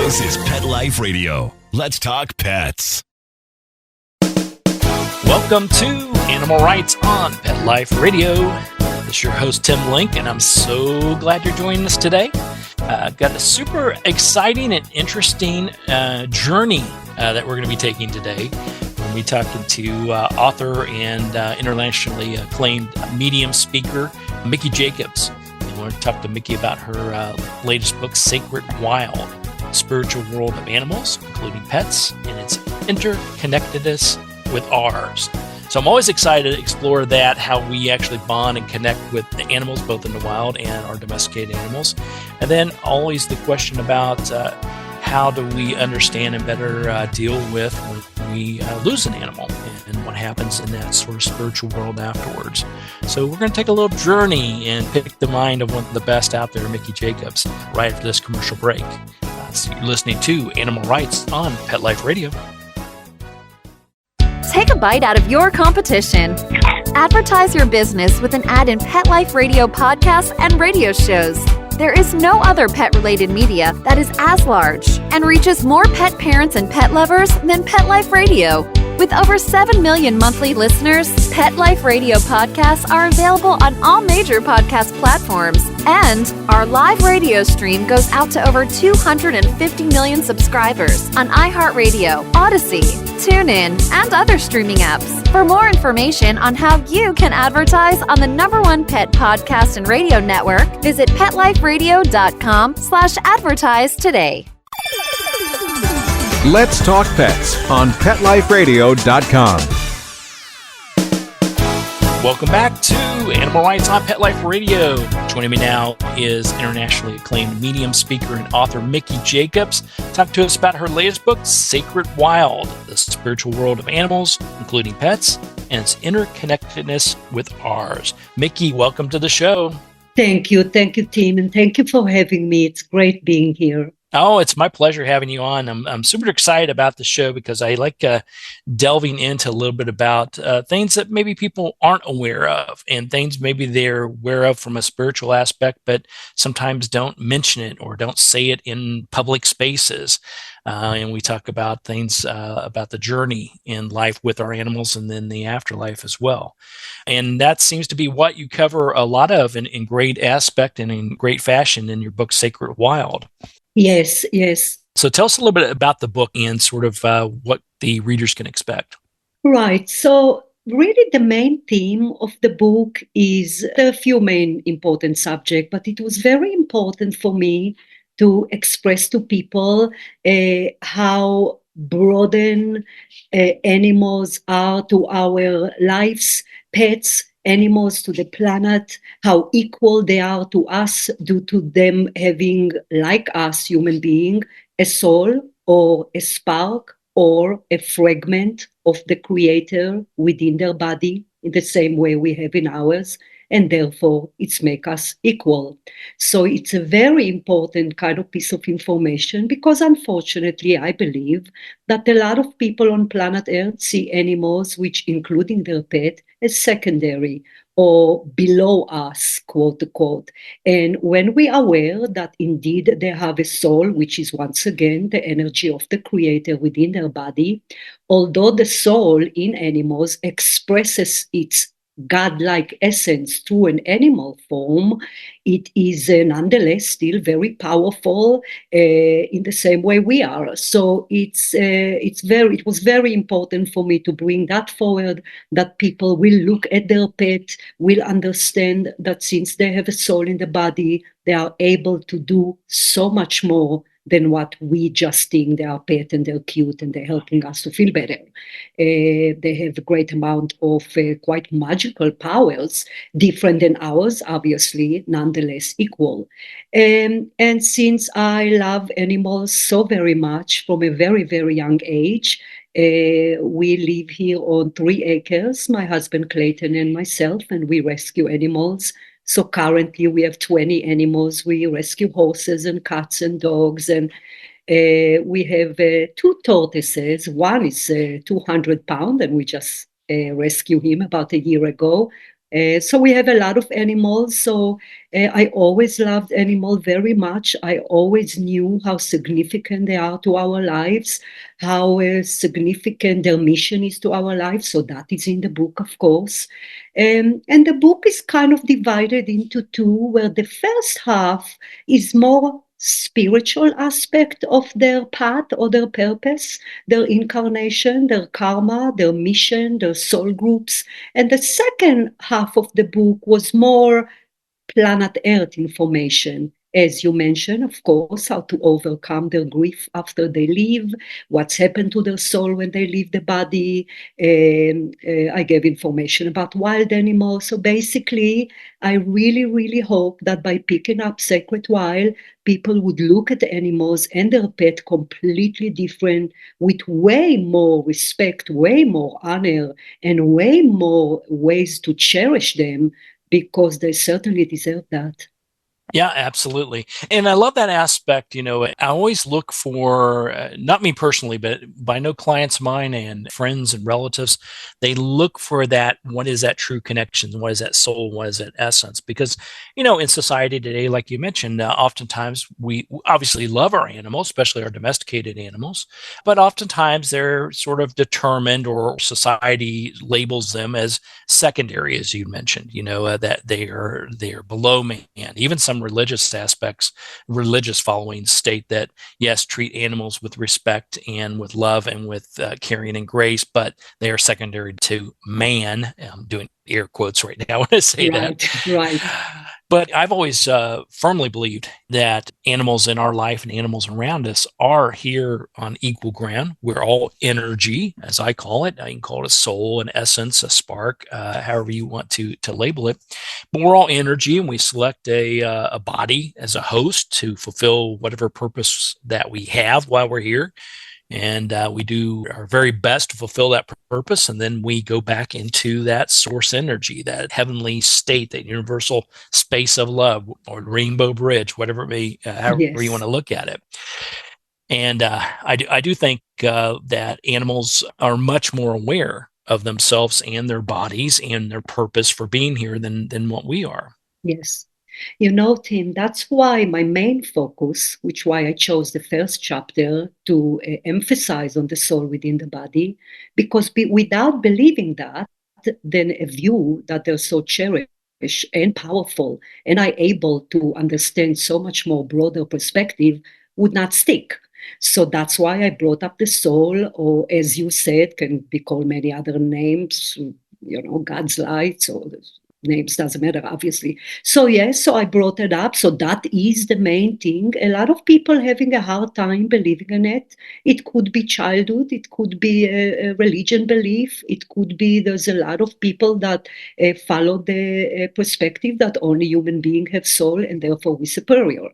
This is Pet Life Radio. Let's talk pets. Welcome to Animal Rights on Pet Life Radio. This is your host, Tim Link, and I'm so glad you're joining us today. I've got a super exciting and interesting journey that we're going to be taking today. We'll be talking to author and internationally acclaimed medium speaker, Miki Jacobs. And we're going to talk to Miki about her latest book, Sacred Wild, Spiritual World of Animals, including pets, and its interconnectedness with ours. So I'm always excited to explore that, how we actually bond and connect with the animals, both in the wild and our domesticated animals. And then always the question about how do we understand and better deal with when we lose an animal and what happens in that sort of spiritual world afterwards. So we're going to take a little journey and pick the mind of one of the best out there, Miki Jacobs, right after this commercial break. So you're listening to Animal Rights on Pet Life Radio. Take a bite out of your competition. Advertise your business with an ad in Pet Life Radio podcasts and radio shows. There is no other pet-related media that is as large and reaches more pet parents and pet lovers than Pet Life Radio. With over 7 million monthly listeners, Pet Life Radio podcasts are available on all major podcast platforms, and our live radio stream goes out to over 250 million subscribers on iHeartRadio, Odyssey, TuneIn, and other streaming apps. For more information on how you can advertise on the #1 pet podcast and radio network, visit PetLifeRadio.com/advertise today. Let's Talk Pets on PetLifeRadio.com. Welcome back to Animal Rights on Pet Life Radio. Joining me now is internationally acclaimed medium speaker and author Miki Jacobs. Talk to us about her latest book, Sacred Wild, the spiritual world of animals, including pets, and its interconnectedness with ours. Miki, welcome to the show. Thank you, Tim, and thank you for having me. It's great being here. Oh, it's my pleasure having you on. I'm super excited about the show because I like delving into a little bit about things that maybe people aren't aware of and things maybe they're aware of from a spiritual aspect, but sometimes don't mention it or don't say it in public spaces. And we talk about things about the journey in life with our animals and then the afterlife as well. And that seems to be what you cover a lot of in great aspect and in great fashion in your book, Sacred Wild. Yes. So tell us a little bit about the book and sort of what the readers can expect. Right. So really the main theme of the book is a few main important subjects, but it was very important for me to express to people how broadened animals are to our lives, pets, animals to the planet, how equal they are to us due to them having, like us, human being, a soul or a spark or a fragment of the Creator within their body in the same way we have in ours, and therefore it's make us equal. So it's a very important kind of piece of information because unfortunately I believe that a lot of people on planet Earth see animals, which including their pet, as secondary or below us, quote unquote. And when we are aware that indeed they have a soul, which is once again the energy of the Creator within their body, although the soul in animals expresses its godlike essence through an animal form, it is nonetheless still very powerful in the same way we are. So it was very important for me to bring that forward, that people will look at their pet, will understand that since they have a soul in the body, they are able to do so much more than what we just think they are pet and they're cute and they're helping us to feel better. They have a great amount of quite magical powers, different than ours, obviously, nonetheless equal. And since I love animals so very much from a very, very young age, we live here on 3 acres, my husband Clayton and myself, and we rescue animals. So currently we have 20 animals. We rescue horses and cats and dogs. And we have 2 tortoises. One is 200 pounds, and we just rescued him about a year ago. So we have a lot of animals. So I always loved animals very much. I always knew how significant they are to our lives, how significant their mission is to our lives. So that is in the book, of course. And the book is kind of divided into two, where the first half is more spiritual aspect of their path or their purpose, their incarnation, their karma, their mission, their soul groups. And the second half of the book was more planet Earth information. As you mentioned, of course, how to overcome their grief after they leave, what's happened to their soul when they leave the body. I gave information about wild animals. So basically, I really, really hope that by picking up Sacred Wild, people would look at the animals and their pet completely different, with way more respect, way more honor, and way more ways to cherish them, because they certainly deserve that. Yeah, absolutely. And I love that aspect. I always look for, not me personally, but I know clients of mine and friends and relatives, they look for that. What is that true connection? What is that soul? What is that essence? Because, in society today, like you mentioned, oftentimes we obviously love our animals, especially our domesticated animals, but oftentimes they're sort of determined, or society labels them as secondary, as you mentioned, that they are below man. Even some religious followings state that, yes, treat animals with respect and with love and with caring and grace, but they are secondary to man. I'm doing air quotes right now when I say that. Right. But I've always firmly believed that animals in our life and animals around us are here on equal ground. We're all energy, as I call it. I can call it a soul, an essence, a spark, however you want to label it. But we're all energy, and we select a body as a host to fulfill whatever purpose that we have while we're here. And we do our very best to fulfill that purpose. And then we go back into that source energy, that heavenly state, that universal space of love, or rainbow bridge, whatever it may, however you want to look at it. And I do think that animals are much more aware of themselves and their bodies and their purpose for being here than what we are. Yes. Tim, that's why my main focus, which why I chose the first chapter to emphasize on the soul within the body, because without believing that, then a view that they're so cherished and powerful, and I able to understand so much more broader perspective, would not stick. So that's why I brought up the soul, or as you said, can be called many other names, God's light, or names doesn't matter, obviously. So yes, so I brought it up. So that is the main thing. A lot of people having a hard time believing in it. It could be childhood, it could be a religion belief, it could be there's a lot of people that follow the perspective that only human beings have soul and therefore we're superior.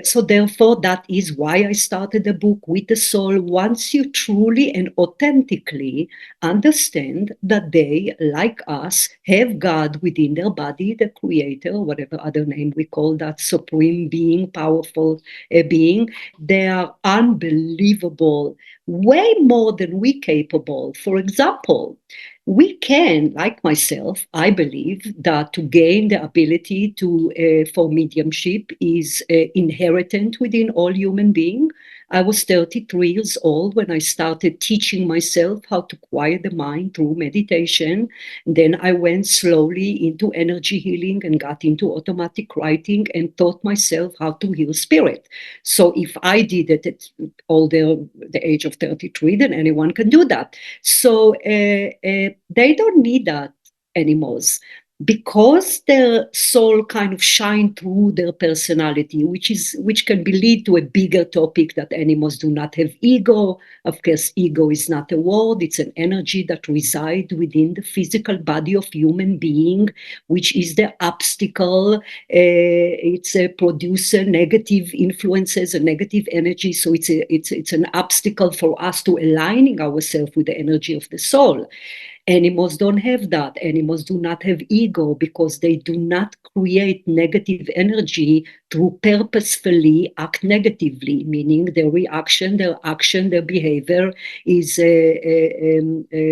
So therefore, that is why I started the book with the soul. Once you truly and authentically understand that they, like us, have God within their body, the creator, whatever other name we call that, supreme being, powerful being, they are unbelievable, way more than we capable. For example, we can, like myself, I believe that to gain the ability for mediumship is inherent within all human beings. I was 33 years old when I started teaching myself how to quiet the mind through meditation. Then I went slowly into energy healing and got into automatic writing and taught myself how to heal spirit. So if I did it at the age of 33, then anyone can do that. So they don't need that anymore, because their soul kind of shine through their personality, which can be lead to a bigger topic that animals do not have ego. Of course, ego is not a word; it's an energy that resides within the physical body of human being, which is the obstacle. It's a producer negative influences and negative energy. So it's an obstacle for us to aligning ourselves with the energy of the soul. Animals don't have that. Animals do not have ego because they do not create negative energy to purposefully act negatively, meaning their reaction, their action, their behavior is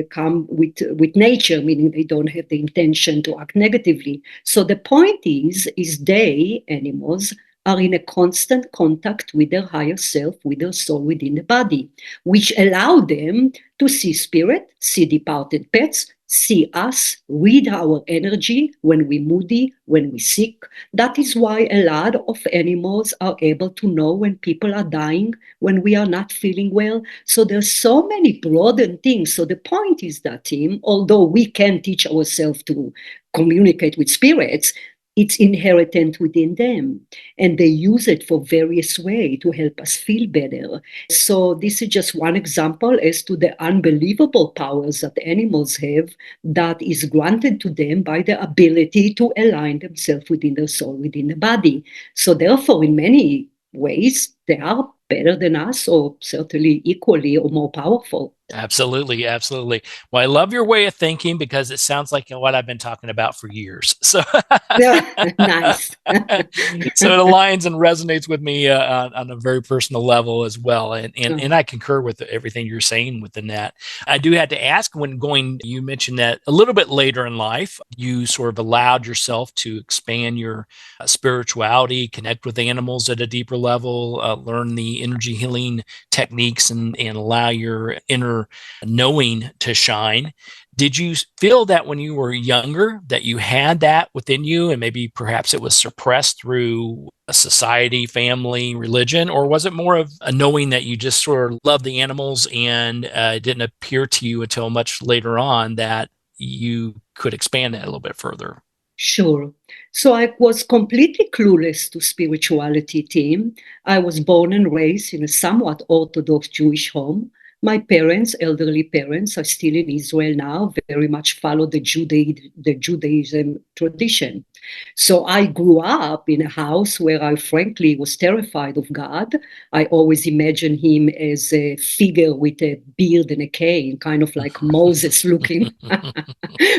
come with nature, meaning they don't have the intention to act negatively. So the point is they, animals, are in a constant contact with their higher self, with their soul within the body, which allow them to see spirit, see departed pets, see us, read our energy when we're moody, when we're sick. That is why a lot of animals are able to know when people are dying, when we are not feeling well. So there's so many broadened things. So the point is that, Tim, although we can teach ourselves to communicate with spirits, it's inherent within them, and they use it for various ways to help us feel better. So this is just one example as to the unbelievable powers that animals have that is granted to them by the ability to align themselves within their soul, within the body. So therefore, in many ways, they are better than us, or certainly equally or more powerful. Absolutely, absolutely. Well, I love your way of thinking because it sounds like what I've been talking about for years. So, Yeah, nice. so it aligns and resonates with me on a very personal level as well. And I concur with everything you're saying within that. I do have to ask, when going, you mentioned that a little bit later in life, you sort of allowed yourself to expand your spirituality, connect with animals at a deeper level, learn the energy healing techniques, and allow your inner knowing to shine. Did you feel that when you were younger that you had that within you, and maybe perhaps it was suppressed through a society, family, religion, or was it more of a knowing that you just sort of loved the animals, and it didn't appear to you until much later on that you could expand that a little bit further? Sure. So I was completely clueless to spirituality, Tim. I was born and raised in a somewhat Orthodox Jewish home. My parents, elderly parents, are still in Israel now, very much follow the Judaism tradition. So I grew up in a house where I frankly was terrified of God. I always imagined him as a figure with a beard and a cane, kind of like Moses looking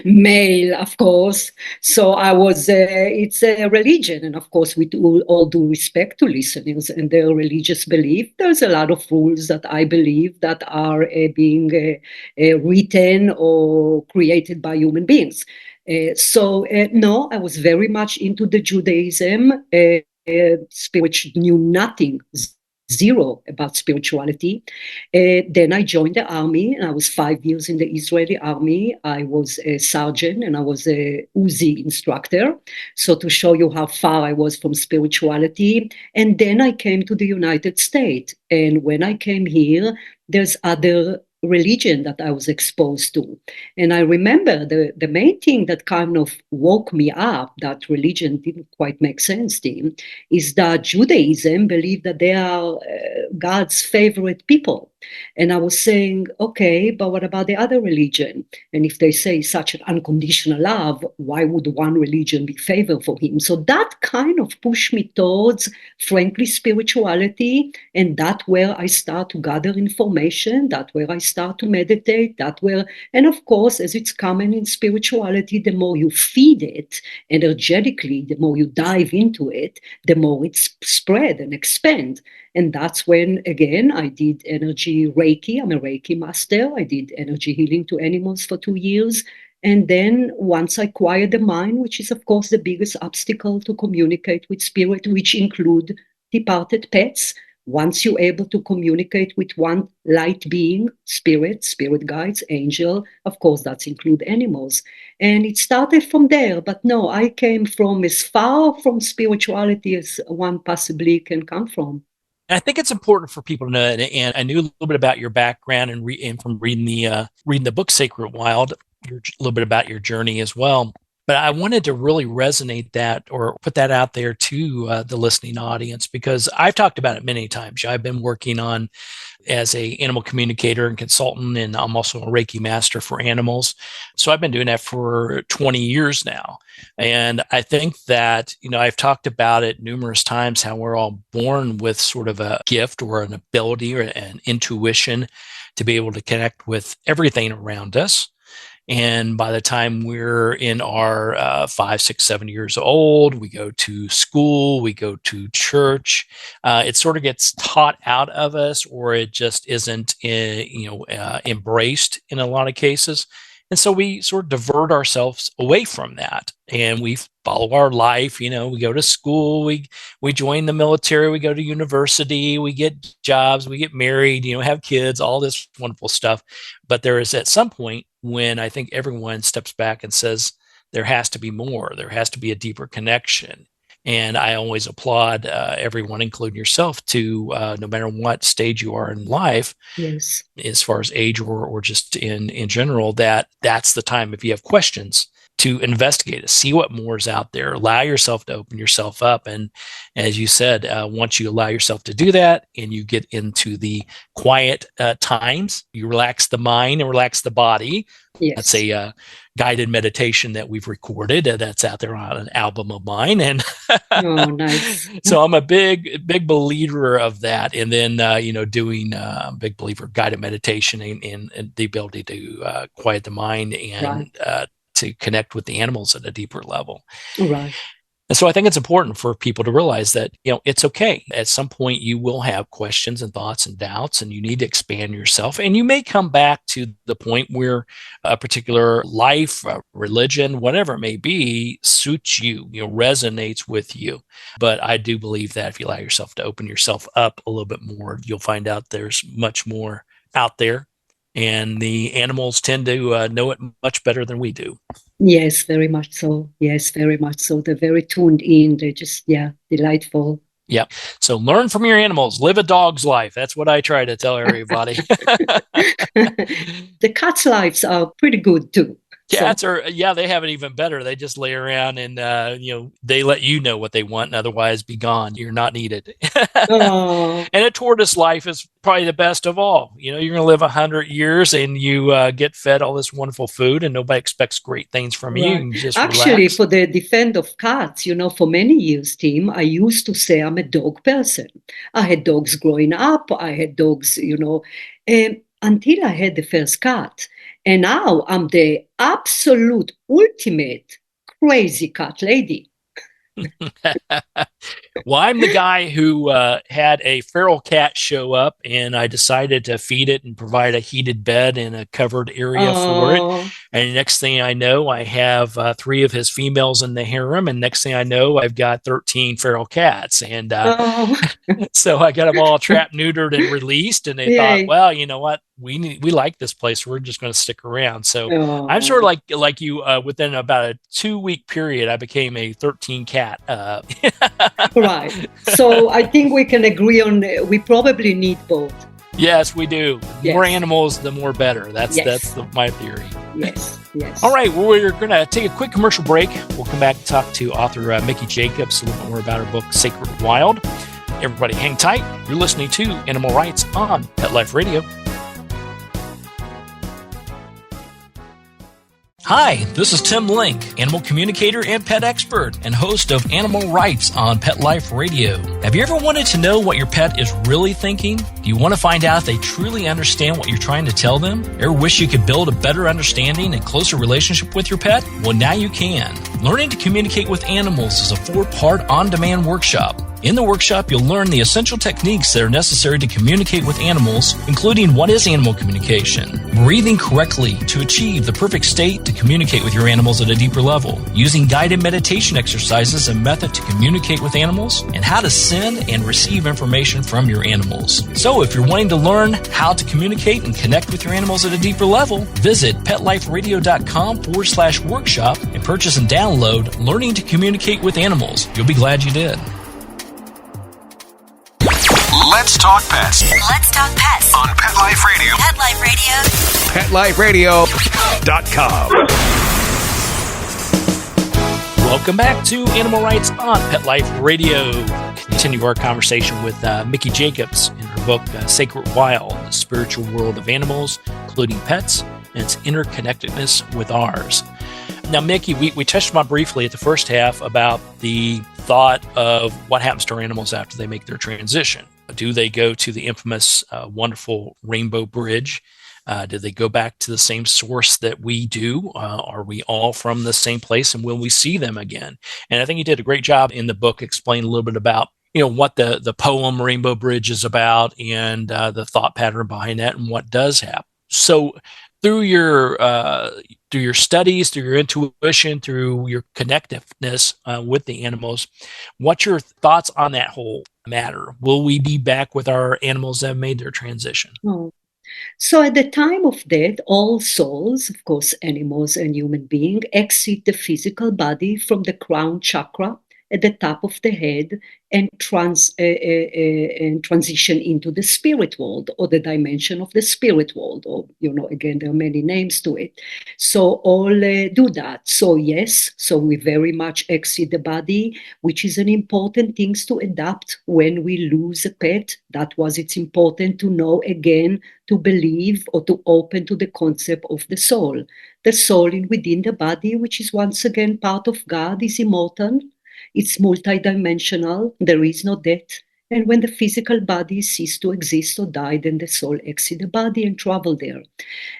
male, of course. So it's a religion. And of course, with all due respect to listeners and their religious belief, there's a lot of rules that I believe that are being written or created by human beings. No, I was very much into the Judaism. Spiritual, knew nothing, zero about spirituality. Then I joined the army, and I was 5 years in the Israeli army. I was a sergeant, and I was a Uzi instructor. So to show you how far I was from spirituality. And then I came to the United States. And when I came here, there's other religion that I was exposed to. And I remember the main thing that kind of woke me up, that religion didn't quite make sense to him, is that Judaism believed that they are God's favorite people. And I was saying, okay, but what about the other religion? And if they say such an unconditional love, why would one religion be favor for him? So that kind of pushed me towards, frankly, spirituality. And that's where I start to gather information. That's where I start to meditate. And of course, as it's common in spirituality, the more you feed it energetically, the more you dive into it, the more it's spread and expand. And that's when, again, I did energy Reiki. I'm a Reiki master. I did energy healing to animals for 2 years. And then once I quiet the mind, which is, of course, the biggest obstacle to communicate with spirit, which include departed pets, once you're able to communicate with one light being, spirit guides, angel, of course, that include animals. And it started from there. But no, I came from as far from spirituality as one possibly can come from. And I think it's important for people to know, and I knew a little bit about your background and from reading the book Sacred Wild, a little bit about your journey as well. But I wanted to really resonate that, or put that out there to the listening audience, because I've talked about it many times. I've been working on as a animal communicator and consultant, and I'm also a Reiki master for animals. So I've been doing that for 20 years now. And I think that, I've talked about it numerous times, how we're all born with sort of a gift or an ability or an intuition to be able to connect with everything around us. And by the time we're in our 5, 6, 7 years old, we go to school, we go to church. It sort of gets taught out of us, or it just isn't, embraced in a lot of cases. And so we sort of divert ourselves away from that, and we follow our life. We go to school, we join the military, we go to university, we get jobs, we get married, have kids, all this wonderful stuff. But there is at some point when I think everyone steps back and says, there has to be more, there has to be a deeper connection. And I always applaud everyone, including yourself, to no matter what stage you are in life, Yes. as far as age or just in general, that's the time, if you have questions, to investigate it, see what more is out there, allow yourself to open yourself up. And as you said, once you allow yourself to do that and you get into the quiet times, you relax the mind and relax the body. Yes. That's a guided meditation that we've recorded that's out there on an album of mine. And oh, nice. So I'm a big believer of that. And then, doing big believer guided meditation and the ability to quiet the mind and to connect with the animals at a deeper level. Right. And so I think it's important for people to realize that, it's okay. At some point you will have questions and thoughts and doubts, and you need to expand yourself. And you may come back to the point where a particular life, religion, whatever it may be, suits you, resonates with you. But I do believe that if you allow yourself to open yourself up a little bit more, you'll find out there's much more out there. And the animals tend to know it much better than we do. Yes, very much so. Yes, very much so. They're very tuned in. They're just, delightful. Yeah. So learn from your animals. Live a dog's life. That's what I try to tell everybody. The cats' lives are pretty good too. Cats they have it even better. They just lay around and, they let you know what they want and otherwise be gone. You're not needed. And a tortoise life is probably the best of all. You're going to live 100 years and you get fed all this wonderful food and nobody expects great things from you. You just actually, relax. For the defense of cats, for many years, Tim, I used to say I'm a dog person. I had dogs growing up. I had dogs, until I had the first cat. And now I'm the absolute ultimate crazy cat lady. Well, I'm the guy who had a feral cat show up, and I decided to feed it and provide a heated bed and a covered area for it. And next thing I know, I have 3 of his females in the harem. And next thing I know, I've got 13 feral cats. And so I got them all trapped, neutered, and released. And they thought, well, you know what? We like this place. We're just going to stick around. So I'm sort of like you. Within about a 2-week period, I became a 13 cat. Right. So I think we can agree on we probably need both. Yes, we do. The more animals, the more better. That's my theory. Yes. All right. Well, we're going to take a quick commercial break. We'll come back and talk to author Miki Jacobs a little bit more about her book, Sacred Wild. Everybody hang tight. You're listening to Animal Rights on Pet Life Radio. Hi, this is Tim Link, animal communicator and pet expert and host of Animal Rights on Pet Life Radio. Have you ever wanted to know what your pet is really thinking? Do you want to find out if they truly understand what you're trying to tell them? Ever wish you could build a better understanding and closer relationship with your pet? Well, now you can. Learning to Communicate with Animals is a 4-part on-demand workshop. In the workshop, you'll learn the essential techniques that are necessary to communicate with animals, including what is animal communication, breathing correctly to achieve the perfect state to communicate with your animals at a deeper level, using guided meditation exercises and method to communicate with animals, and how to send and receive information from your animals. So if you're wanting to learn how to communicate and connect with your animals at a deeper level, visit petliferadio.com/workshop and purchase and download Learning to Communicate with Animals. You'll be glad you did. Let's talk pets. Let's talk pets On Pet Life Radio. Pet Life Radio. PetLifeRadio.com. Welcome back to Animal Rights on Pet Life Radio. Continue our conversation with Miki Jacobs in her book, Sacred Wild, The Spiritual World of Animals, including pets, and its interconnectedness with ours. Now, Miki, we touched on briefly at the first half about the thought of what happens to our animals after they make their transition. Do they go to the infamous, wonderful Rainbow Bridge? Do they go back to the same source that we do? Are we all from the same place, and will we see them again? And I think you did a great job in the book explaining a little bit about what the poem Rainbow Bridge is about, and the thought pattern behind that, and what does happen. So through your studies, through your intuition, through your connectiveness with the animals, what's your thoughts on that whole matter? Will we be back with our animals that have made their transition? Oh. So at the time of death, all souls, of course, animals and human beings, exit the physical body from the crown chakra at the top of the head and transition into the spirit world, or the dimension of the spirit world. Or, again, there are many names to it. So all do that. So yes, so we very much exit the body, which is an important thing to adapt when we lose a pet. That was, it's important to know again, to believe or to open to the concept of the soul. The soul within the body, which is once again part of God, is immortal. It's multidimensional. There is no death. And when the physical body ceases to exist or die, then the soul exits the body and travel there.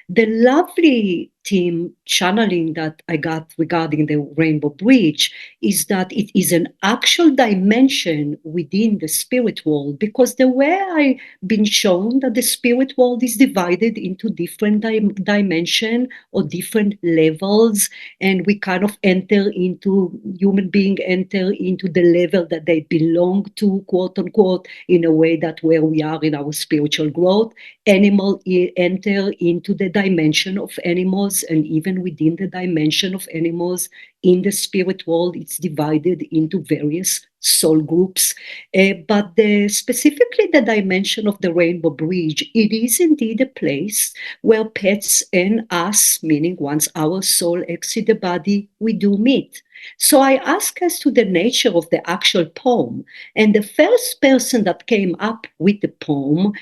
The lovely theme channeling that I got regarding the Rainbow Bridge is that it is an actual dimension within the spirit world, because the way I've been shown that the spirit world is divided into different dimension or different levels, and we kind of human being enter into the level that they belong to, quote unquote, in a way that where we are in our spiritual growth. Animal enter into the dimension of animals, and even within the dimension of animals in the spirit world, it's divided into various soul groups. But specifically the dimension of the Rainbow Bridge, it is indeed a place where pets and us, meaning once our soul exits the body, we do meet. So I asked as to the nature of the actual poem, and the first person that came up with the poem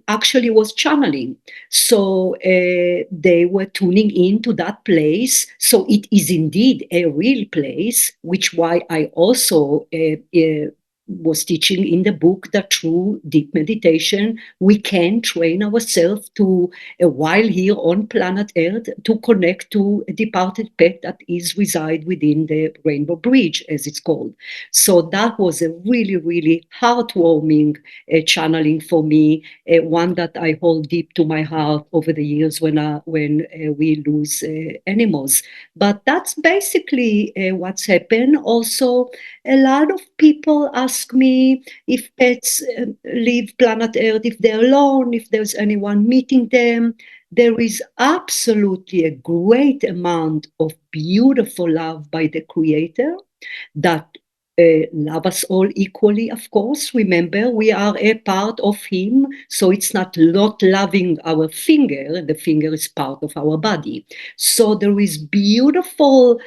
actually was channeling. So they were tuning into that place. So it is indeed a real place, which why I also was teaching in the book that through deep meditation, we can train ourselves to, while here on planet Earth, to connect to a departed pet that is reside within the Rainbow Bridge, as it's called. So that was a really, really heartwarming channeling for me, one that I hold deep to my heart over the years when we lose animals. But that's basically what's happened. Also, a lot of people ask me if pets leave planet Earth, if they're alone, if there's anyone meeting them. There is absolutely a great amount of beautiful love by the Creator that love us all equally, of course. Remember, we are a part of Him, so it's not loving our finger. The finger is part of our body. So there is beautiful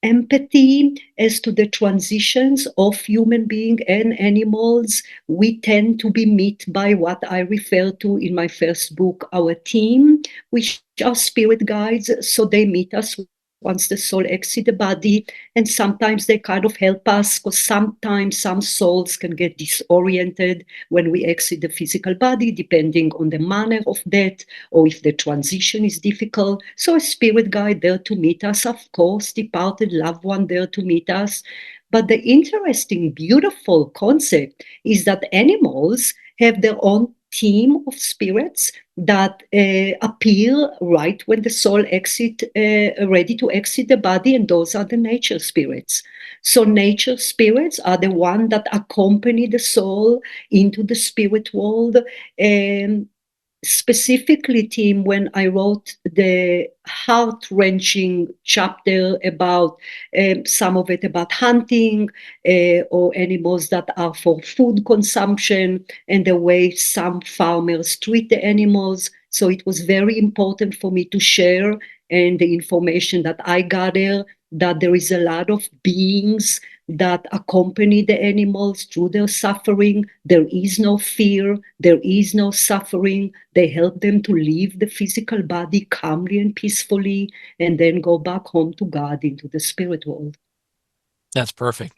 empathy as to the transitions of human beings and animals. We tend to be met by what I refer to in my first book, our team, which are spirit guides. So they meet us once the soul exits the body, and sometimes they kind of help us, because sometimes some souls can get disoriented when we exit the physical body, depending on the manner of death or if the transition is difficult. So a spirit guide there to meet us, of course, departed loved one there to meet us. But the interesting, beautiful concept is that animals have their own team of spirits that appear right when the soul ready to exit the body, and those are the nature spirits. So nature spirits are the one that accompany the soul into the spirit world. And specifically, Tim, when I wrote the heart-wrenching chapter about some of it about hunting or animals that are for food consumption, and the way some farmers treat the animals. So it was very important for me to share, and the information that I gather, that there is a lot of beings that accompany the animals through their suffering. There is no fear, there is no suffering. They help them to leave the physical body calmly and peacefully, and then go back home to God into the spirit world. That's perfect.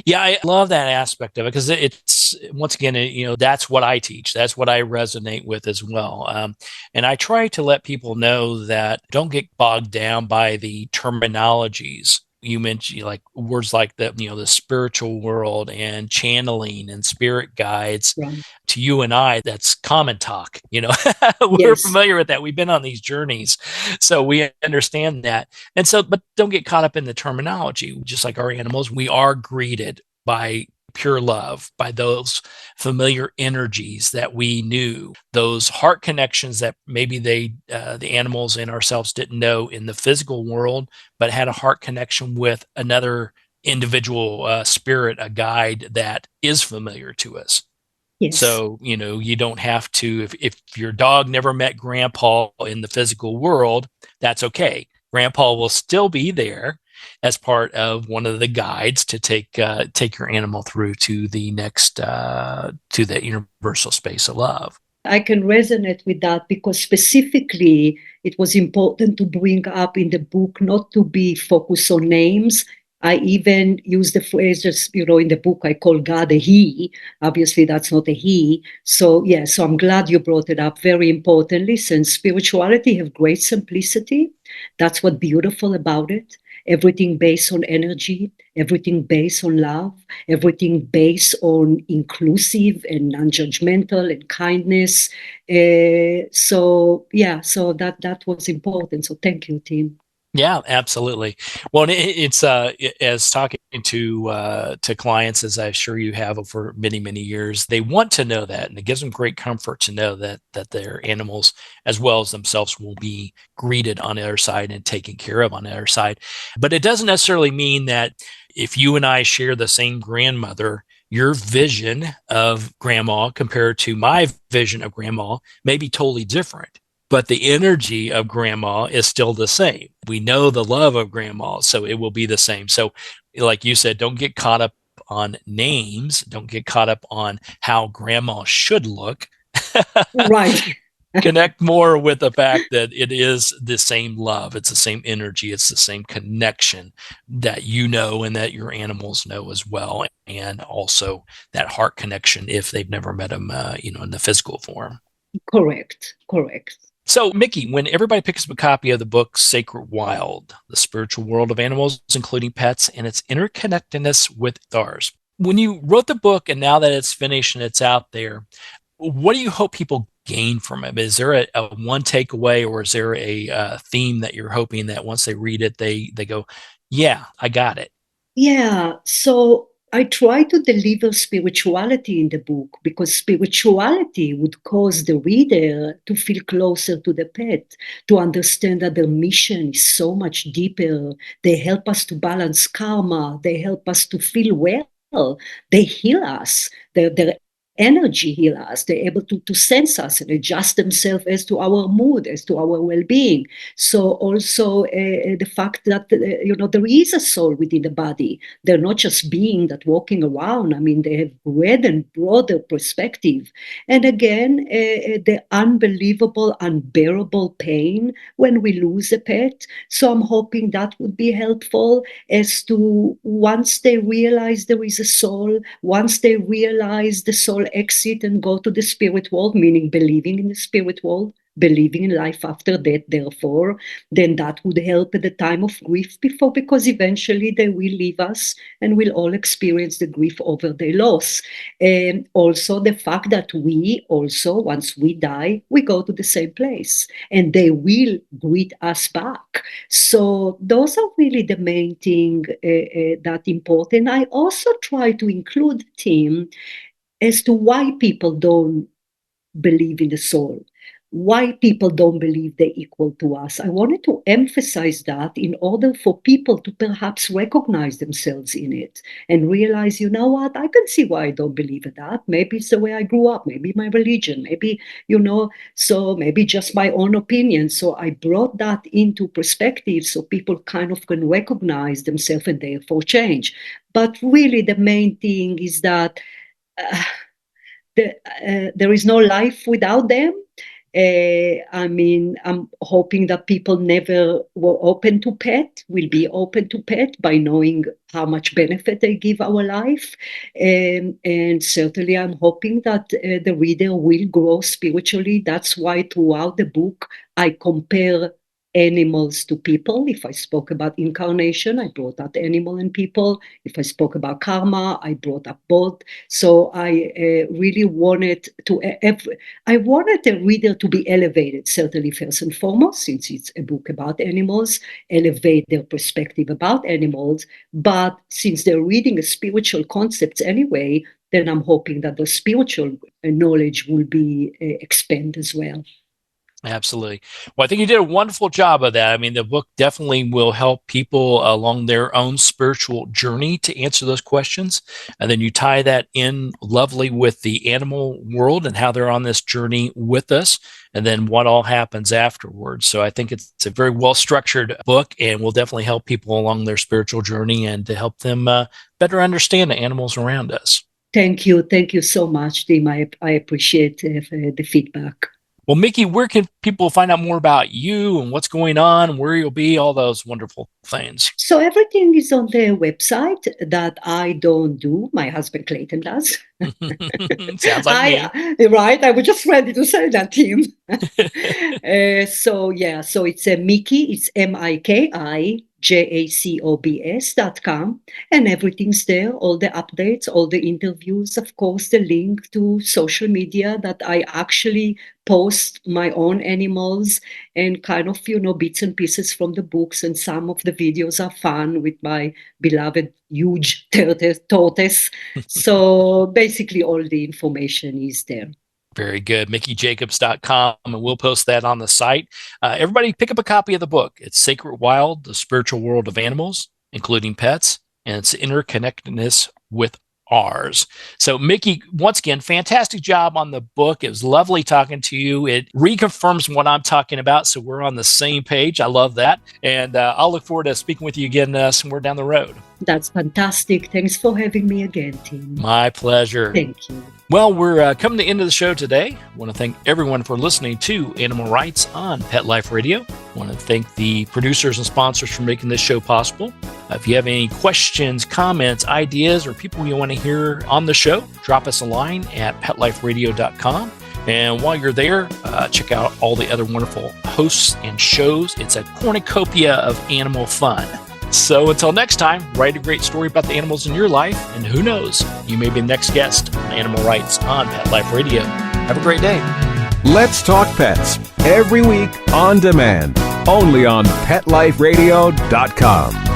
Yeah, I love that aspect of it because it's once again, that's what I teach. That's what I resonate with as well. And I try to let people know that don't get bogged down by the terminologies. You mentioned like words like the spiritual world and channeling and spirit guides. Right. To you and I, that's common talk. We're Yes. familiar with that. We've been on these journeys, so we understand that. And so, but don't get caught up in the terminology. Just like our animals, we are greeted by pure love, by those familiar energies that we knew, those heart connections that maybe the animals and ourselves didn't know in the physical world, but had a heart connection with another individual spirit, a guide that is familiar to us. Yes. So, you don't have to, if your dog never met grandpa in the physical world, that's okay. Grandpa will still be there as part of one of the guides to take your animal through to the next to the universal space of love. I can resonate with that because specifically it was important to bring up in the book not to be focused on names. I even use the phrases, in the book I call God a he. Obviously, that's not a he. So, yeah, so I'm glad you brought it up. Very importantly, since spirituality have great simplicity, that's what's beautiful about it. Everything based on energy, everything based on love, everything based on inclusive and non-judgmental and kindness. So that was important. So thank you, Tim. Yeah, absolutely. Well, it's as talking to clients as I'm sure you have over many many years, they want to know that, and it gives them great comfort to know that their animals as well as themselves will be greeted on the other side and taken care of on the other side. But it doesn't necessarily mean that if you and I share the same grandmother, your vision of grandma compared to my vision of grandma may be totally different, but the energy of grandma is still the same. We know the love of grandma, so it will be the same. So, like you said, don't get caught up on names, don't get caught up on how grandma should look. Right. Connect more with the fact that it is the same love, it's the same energy, it's the same connection that and that your animals know as well, and also that heart connection if they've never met them, in the physical form. Correct. Correct. So, Miki, when everybody picks up a copy of the book Sacred Wild, The Spiritual World of Animals, including pets, and its interconnectedness with ours, when you wrote the book and now that it's finished and it's out there, what do you hope people gain from it? Is there a one takeaway, or is there a theme that you're hoping that once they read it, they go, yeah, I got it? Yeah, so I try to deliver spirituality in the book because spirituality would cause the reader to feel closer to the pet, to understand that their mission is so much deeper. They help us to balance karma, they help us to feel well, they heal us. Their energy heal us. They're able to sense us and adjust themselves as to our mood, as to our well-being. So also the fact that there is a soul within the body. They're not just being that walking around. I mean, they have great and broader perspective. And again, the unbelievable, unbearable pain when we lose a pet. So I'm hoping that would be helpful as to once they realize there is a soul, once they realize the soul exit and go to the spirit world, meaning believing in the spirit world, believing in life after death, therefore, then that would help at the time of grief before, because eventually they will leave us and we'll all experience the grief over their loss. And also the fact that we also, once we die, we go to the same place and they will greet us back. So those are really the main thing that important. I also try to include Tim as to why people don't believe in the soul, why people don't believe they're equal to us. I wanted to emphasize that in order for people to perhaps recognize themselves in it and realize, you know what, I can see why I don't believe in that. Maybe it's the way I grew up, maybe my religion, maybe, so maybe just my own opinion. So I brought that into perspective so people kind of can recognize themselves and therefore change. But really the main thing is that there is no life without them. I'm hoping that people never were open to pet, will be open to pet by knowing how much benefit they give our life. And certainly I'm hoping that the reader will grow spiritually. That's why throughout the book, I compare animals to people. If I spoke about incarnation, I brought out animal and people. If I spoke about karma, I brought up both. So I really wanted I wanted the reader to be elevated, certainly first and foremost, since it's a book about animals, elevate their perspective about animals. But since they're reading spiritual concepts anyway, then I'm hoping that the spiritual knowledge will be expanded as well. Absolutely. Well, I think you did a wonderful job of that. I mean, the book definitely will help people along their own spiritual journey to answer those questions. And then you tie that in lovely with the animal world and how they're on this journey with us, and then what all happens afterwards. So I think it's a very well-structured book and will definitely help people along their spiritual journey and to help them better understand the animals around us. Thank you. Thank you so much, Tim. I appreciate the feedback. Well, Miki, where can people find out more about you and what's going on, where you'll be, all those wonderful things? So everything is on the website that I don't do. My husband Clayton does. Sounds like me. Right? I was just ready to say that, Tim. So it's Miki. It's MIKIJACOBS.com, and everything's there. All the updates, all the interviews, of course, the link to social media that I actually post my own animals and kind of, bits and pieces from the books. And some of the videos are fun with my beloved huge tortoise. So basically all the information is there. Very good. MikiJacobs.com, and we'll post that on the site. Everybody pick up a copy of the book. It's Sacred Wild, The Spiritual World of Animals, including pets, and it's interconnectedness with ours. So, Miki, once again, fantastic job on the book. It was lovely talking to you. It reconfirms what I'm talking about, so we're on the same page. I love that. And I'll look forward to speaking with you again somewhere down the road. That's fantastic. Thanks for having me again, Tim. My pleasure. Thank you. Well, we're coming to the end of the show today. I want to thank everyone for listening to Animal Rights on Pet Life Radio. I want to thank the producers and sponsors for making this show possible. If you have any questions, comments, ideas, or people you want to hear on the show, drop us a line at petliferadio.com. And while you're there, check out all the other wonderful hosts and shows. It's a cornucopia of animal fun. So until next time, write a great story about the animals in your life, and who knows, you may be the next guest on Animal Rights on Pet Life Radio. Have a great day. Let's Talk Pets, every week on demand, only on PetLifeRadio.com.